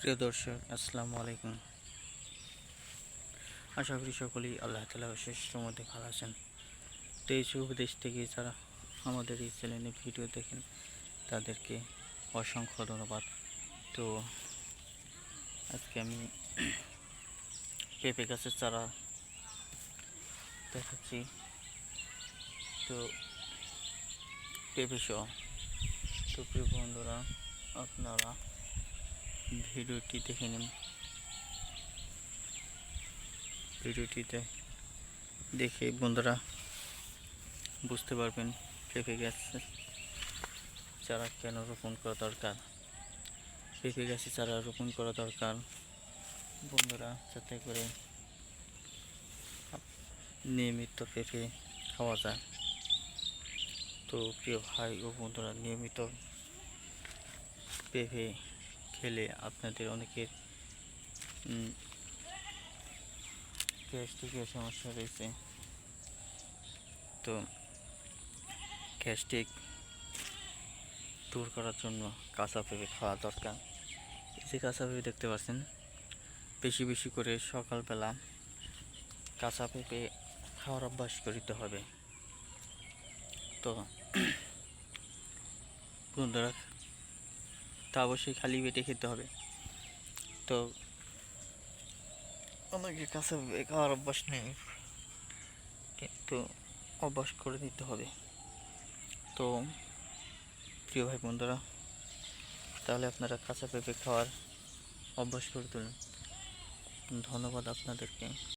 প্রিয় দর্শক, আসসালামু আলাইকুম। আশা করি সকলেই আল্লাহ তাআলার অশেষ রহমতে ভালো আছেন। দেশ ও বিদেশ থেকে যারা আমাদের এই চ্যানেলে ভিডিও দেখেন তাদেরকে অসংখ্য ধন্যবাদ। তো আজকে আমি পেঁপে গাছের চারা দেখাচ্ছি। তো পেঁপে সহ তো প্রিয় বন্ধুরা, আপনারা ভিডিওটি দেখে নিন। ভিডিওটিতে দেখে বন্ধুরা বুঝতে পারবেন পেঁপে গাছের চারা কেন রোপণ করা দরকার। পেঁপে গাছে চারা রোপণ করা দরকার বন্ধুরা, যাতে করে নিয়মিত পেঁপে খাওয়া যায়। তো প্রিয় ভাই ও বন্ধুরা, নিয়মিত পেঁপে খেলে আপনাদের অনেকের গ্যাস্ট্রিকের সমস্যা রয়েছে। তো গ্যাস্ট্রিক দূর করার জন্য কাঁচা পেঁপে খাওয়া দরকার। এই যে কাঁচা পেঁপে দেখতে পাচ্ছেন, বেশি বেশি করে সকালবেলা কাঁচা পেঁপে খাওয়ার অভ্যাস করতে হবে। তো বন্ধুরা, তা অবশ্যই খালি পেটে খেতে হবে। তো আমাকে কাঁচা পেঁপে খাওয়ার অভ্যাস নেই, কিন্তু অভ্যাস করে দিতে হবে। তো প্রিয় ভাই বন্ধুরা, তাহলে আপনারা কাঁচা পেঁপে খাওয়ার অভ্যাস করে তুলুন। ধন্যবাদ আপনাদেরকে।